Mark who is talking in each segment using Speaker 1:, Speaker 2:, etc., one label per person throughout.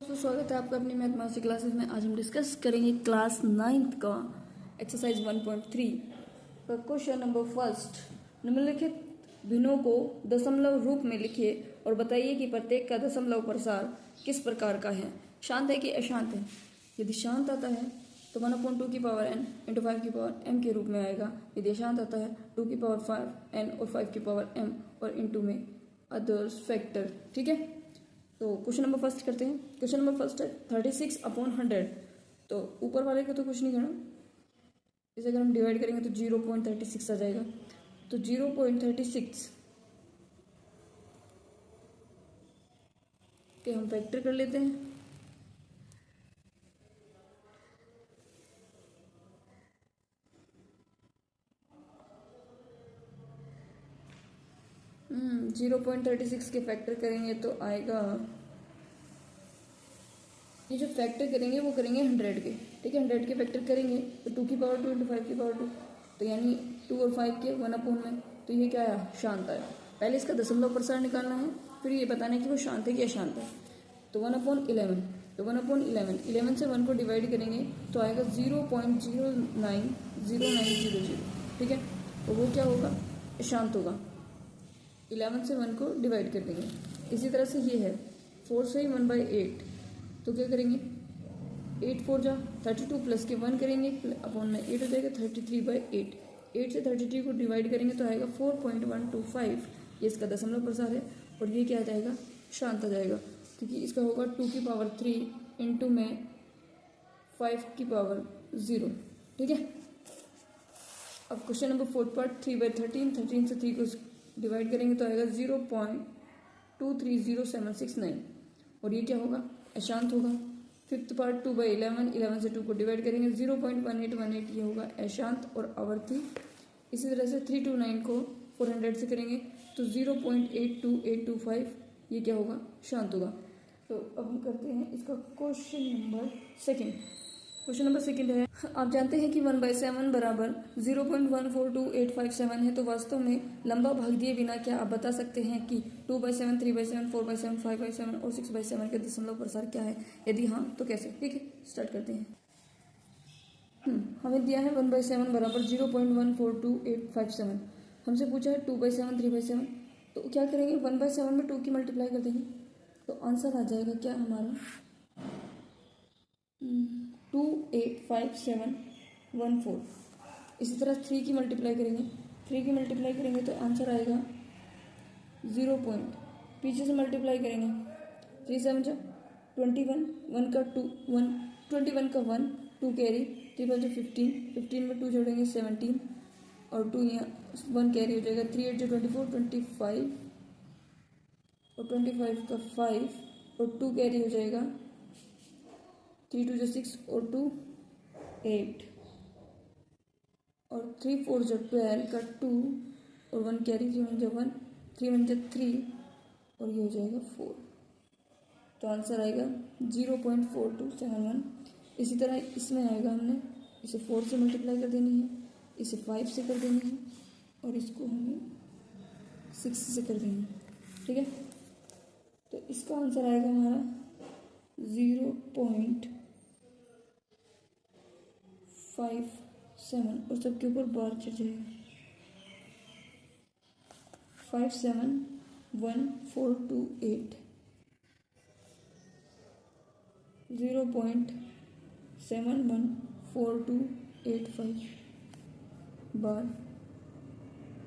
Speaker 1: तो स्वागत है आपका अपनी मैथमेटिक्स क्लासेस में। आज हम डिस्कस करेंगे क्लास 9th का एक्सरसाइज 1.3 का क्वेश्चन नंबर फर्स्ट। निम्नलिखित भिन्नों को दशमलव रूप में लिखिए और बताइए कि प्रत्येक का दशमलव प्रसार किस प्रकार का है, शांत है कि अशांत है। यदि शांत आता है तो 1/2 की पावर n इंटू 5 की पावर m के रूप में आएगा। यदि अशांत आता है 2 की पावर 5 n और 5 की पावर m और इंटू में अदर्स फैक्टर। ठीक है, तो क्वेश्चन नंबर फर्स्ट करते हैं। क्वेश्चन नंबर फर्स्ट है 36/100। तो ऊपर वाले का तो कुछ नहीं करना, इसे अगर हम डिवाइड करेंगे तो 0.36 आ जाएगा। तो 0.36 के हम फैक्टर कर लेते हैं। जीरो 0.36 के फैक्टर करेंगे तो आएगा, ये जो फैक्टर करेंगे वो करेंगे 100 के। ठीक है, 100 के फैक्टर करेंगे तो 2 की पावर 2 इंटू 5 की पावर 2, तो यानी 2 और 5 के 1/में। तो ये क्या आया, शांत आया। पहले इसका दशमलव प्रसार निकालना है, फिर ये बताना है कि वो शांत है कि अशांत है। तो 1/11, तो 1/11 11 से 1 को डिवाइड करेंगे तो आएगा 0.090900। ठीक है, तो वो क्या होगा, अशांत होगा। 11 से 1 को डिवाइड कर देंगे। इसी तरह से ये है 4 से 1/8, तो क्या करेंगे 8 4 जा 32 प्लस के 1 करेंगे अपॉन में 8 हो जाएगा 33/8। 8 से 33 को डिवाइड करेंगे तो आएगा 4.125। ये इसका दशमलव प्रसार है और ये क्या आ जाएगा, शांत आ जाएगा, क्योंकि इसका होगा 2 की पावर 3 इंटू में 5 की पावर 0। ठीक है, अब क्वेश्चन नंबर 4 पार्ट 3/13। 13 से 3 को डिवाइड करेंगे तो आएगा 0.230769 और ये क्या होगा, अशांत होगा। Fifth part 2/11। 11 से 2 को डिवाइड करेंगे 0.1818, ये होगा अशांत और आवर्ती। इसी तरह से 3 to 9 को 400 से करेंगे तो 0.82825, ये क्या होगा, शांत होगा। तो अब हम करते हैं इसका question number second. Question number second है, आप जानते हैं कि 1/7 बराबर 0.142857 है, तो वास्तव में लंबा भाग दिए बिना क्या आप बता सकते हैं कि 2/7, 3/7, 4/7, 5/7 और 6/7 के दशमलव प्रसार क्या है? यदि हाँ तो कैसे? ठीक है, स्टार्ट करते हैं। हमें दिया है 1/7 बराबर 0.142857। हमसे पूछा है 2/7, 3/7। तो क्या करेंगे, 1/7 में 2 की मल्टीप्लाई कर देंगे तो आंसर आ जाएगा क्या हमारा 285714। इसी तरह 3 की मल्टीप्लाई करेंगे, 3 की मल्टीप्लाई करेंगे तो आंसर आएगा 0 पॉइंट, पीछे से मल्टीप्लाई करेंगे 3 7 21, 1 का 2 1, 21 का 1 2 कैरी, 3 5 15, 15 में 2 जोड़ेंगे 17 और 2 यहाँ 1 कैरी हो जाएगा। 3 8 24, 25 और 25 का 5 और 2 कैरी हो जाएगा। 3 2 6 और 2 8 और 3 4 12 का 2 और 1 कैरी, 3 1 1, 3 1 3 और ये हो जाएगा 4। तो आंसर आएगा 0.4271। इसी तरह इसमें आएगा, हमने इसे 4 से मल्टीप्लाई कर देनी है, इसे 5 से कर देनी है और इसको हमें 6 से कर देनी है। ठीक है, तो इसका आंसर आएगा हमारा 0.57 और सबके ऊपर बार चढ़ जाएगा 5711428 0.714285 बार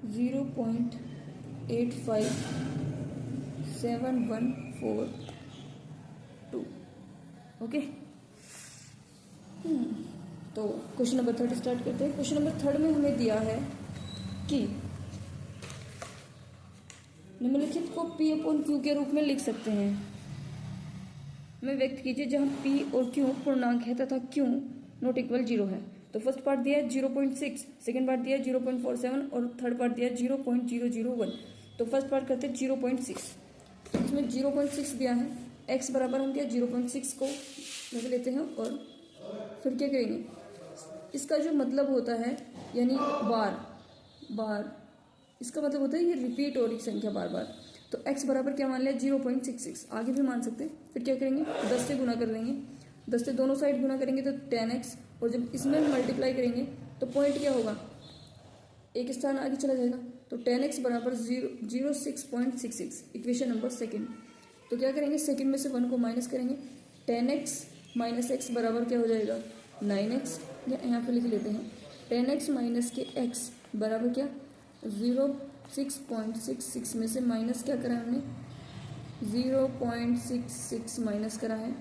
Speaker 1: 0.857142। ओके, तो क्वेश्चन नंबर 3 स्टार्ट करते हैं। क्वेश्चन नंबर 3 में हमें दिया है कि निम्नलिखित को P/Q के रूप में लिख सकते हैं। हमें व्यक्त कीजिए जहां P और Q पूर्णांक है तथा Q नॉट इक्वल 0 है। तो फर्स्ट पार्ट दिया है 0.6, सेकेंड पार्ट दिया है 0.47 और थर्ड पार्ट दिया है 0.001। तो फर्स्ट पार्ट करते हैं 0.6। इसमें 0.6 दिया है, x बराबर हम क्या 0.6 को रख लेते हैं और फिर क्या करेंगे, इसका जो मतलब होता है यानी बार बार, इसका मतलब होता है ये रिपीट हो रही संख्या बार बार। तो x बराबर क्या मान लिया 0.66, आगे भी मान सकते हैं। फिर क्या करेंगे 10 से गुना कर लेंगे, 10 से दोनों साइड गुना करेंगे तो 10x, और जब इसमें मल्टीप्लाई करेंगे तो पॉइंट क्या होगा, एक स्थान आगे चला जाएगा। तो 10x बराबर 06.66, इक्वेशन नंबर सेकेंड। तो क्या करेंगे सेकेंड में से 1 को माइनस करेंगे, 10x माइनस x बराबर क्या हो जाएगा 9x, या यहाँ पे लिख लेते हैं 10x माइनस के x बराबर क्या 06.66 में से माइनस क्या करा हमने 0.66 माइनस करा है।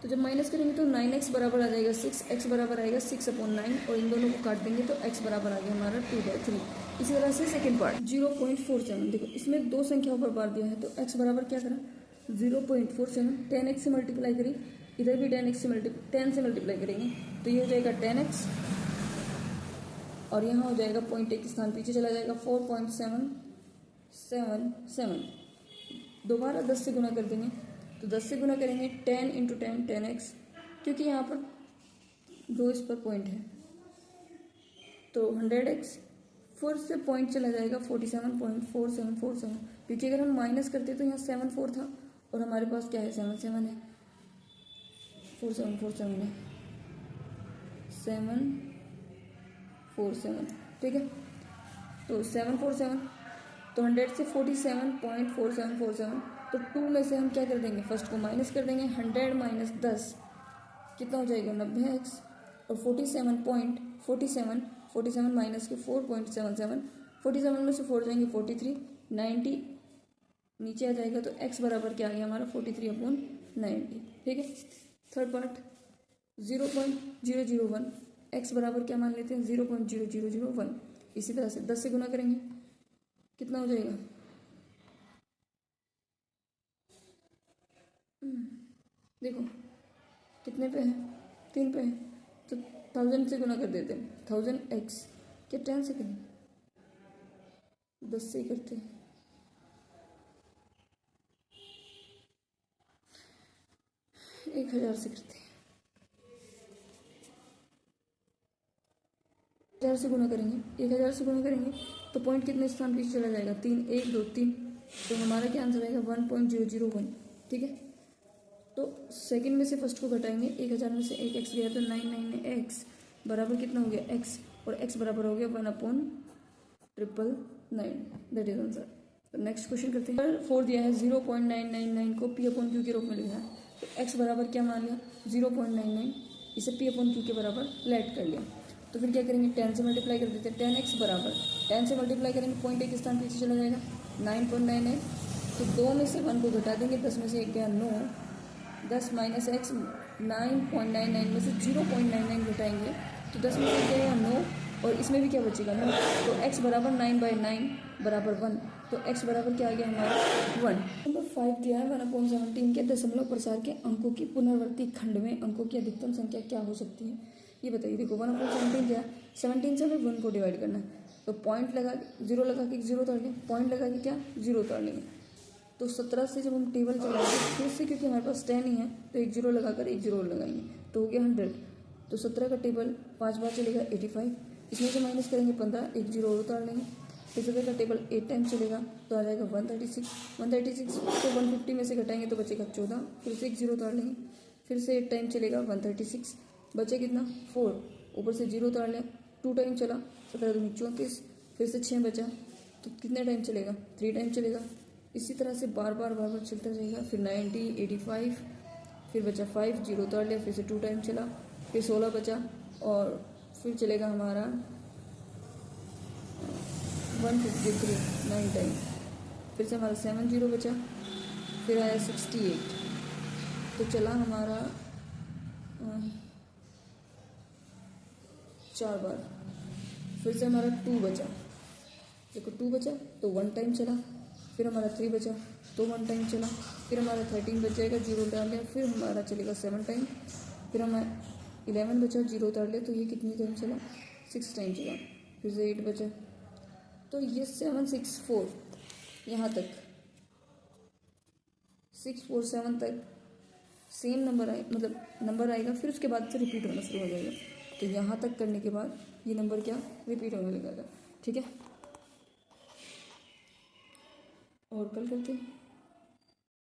Speaker 1: तो जब माइनस करेंगे तो 9x बराबर आ जाएगा 6, x बराबर आएगा 6/9, और इन दोनों को काट देंगे तो x बराबर आ गया हमारा 2/3। इसी तरह से सेकेंड पार्ट 0.47, देखो इसमें दो संख्याओं पर बार दिया है तो x बराबर क्या करा 0.47, 10x से मल्टीप्लाई करें, इधर भी 10 से मल्टीप्लाई करेंगे तो ये हो जाएगा 10x, और यहाँ हो जाएगा पॉइंट एक स्थान पीछे चला जाएगा 4.777। दोबारा 10 से गुना कर देंगे, तो 10 से गुना करेंगे 10 × 10 10x, क्योंकि यहाँ पर दो इस पर पॉइंट है तो 100x, फिर से पॉइंट चला जाएगा 47.4747, क्योंकि अगर हम माइनस करते तो यहाँ 74 था और हमारे पास क्या है 77 है, 4747 है 747, ठीक है। तो 747, तो 100 से 47.4747, तो 2 में से हम क्या कर देंगे फर्स्ट को माइनस कर देंगे, 100 माइनस 10 कितना हो जाएगा 90x, और 47 माइनस के 4.77, 47 में से 4 जाएंगे 43, 90 नीचे आ जाएगा, तो x बराबर क्या आ गया हमारा 43/90, ठीक है। थर्ड पार्ट 0.001, x बराबर क्या मान लेते हैं 0.0001। इसी तरह से 10 से गुना करेंगे कितना हो जाएगा, देखो कितने पे है 3 पे है, तो 1000 से गुना कर देते हैं 1000x, क्या 10 से करें 10 से ही करते हैं, 1000 से करते हैं, 1000 से गुना करेंगे, 1000 से गुना करेंगे तो पॉइंट कितने स्थान पीछे चला जाएगा 3, 1 2 3, तो हमारा क्या आंसर आएगा 1.001, ठीक है। तो सेकंड में से फर्स्ट को घटाएंगे, 1000 में से 1x गया तो 99x बराबर कितना हो गया x, और x बराबर हो गया 1/999, दैट इज आंसर। तो नेक्स्ट क्वेश्चन करते हैं। 4 दिया है 0.999 को p/q के रूप में लिखा है, तो x बराबर क्या मान लिया 0.99, इसे p/q के बराबर लेट कर लिया। तो फिर क्या करेंगे 10 से मल्टीप्लाई कर देते हैं, 10x बराबर 10 से मल्टीप्लाई करेंगे पॉइंट एक स्थान पीछे चला जाएगा 9.99, तो 2 में से 1 को घटा देंगे, 10 में से 1 गया 9, 10 माइनस एक्स 9.99 में से 0.99 घटाएंगे तो 10 में से गया 9, और इसमें भी क्या बचेगा 9, तो x बराबर 9/9 बराबर 1, तो x बराबर क्या आ गया हमारा 1। नंबर 5 दिया है 1/17 के दशमलव प्रसार के अंकों की पुनरावर्ती खंड में अंकों की अधिकतम संख्या क्या हो सकती है, ये बताइए। देखो 1/17 क्या 17 से हमें 1 को डिवाइड करना है, तो पॉइंट लगा के 0 लगा के 0 तोड़ लें, पॉइंट लगा के क्या 0 तोड़ लेंगे, तो 17 से जब हम टेबल चलाएंगे फिर से, क्योंकि हमारे पास 10 ही है तो 1 0 लगाकर 1 0 लगाएंगे तो हो गया 100, तो 17 का टेबल 5 बार चलेगा 85, इसमें से माइनस करेंगे 15, 1 0 और उतार लेंगे, फिर 17 का टेबल 8 टाइम चलेगा तो आ जाएगा 136 को 150 में से घटाएंगे तो बचेगा 14, फिर से 1 0 उतार लेंगे, फिर से 8 टाइम चलेगा 136, बचे कितना 4, ऊपर से 0 उतार लें, 2 टाइम चला 17 दूनी 34, फिर से 6 बचा तो कितने टाइम चलेगा 3 टाइम चलेगा। इसी तरह से बार बार चलता जाएगा, फिर 90 85, फिर बचा 5 0 उतार लिया, फिर से 2 टाइम चला, फिर 16 बचा, और फिर चलेगा हमारा 153 9 टाइम, फिर से हमारा 7 0 बचा, फिर आया 68, तो चला हमारा 4 बार, फिर से हमारा 2 बचा, देखो 2 बचा तो 1 टाइम चला, फिर हमारा 3 बचा तो 1 टाइम चला, फिर हमारा 13 बच जाएगा 0 उतार लिया, फिर हमारा चलेगा 7 टाइम, फिर हमारा 11 बचा 0 उतार लिया तो ये कितनी टाइम चला 6 टाइम चला, फिर से 8 बचा, तो ये 764 यहाँ तक 647 तक सेम नंबर आए, मतलब नंबर आएगा, फिर उसके बाद से रिपीट होना शुरू हो जाएगा, तो यहाँ तक करने के बाद ये नंबर क्या रिपीट होने लगेगा, ठीक है। और कल करते हैं।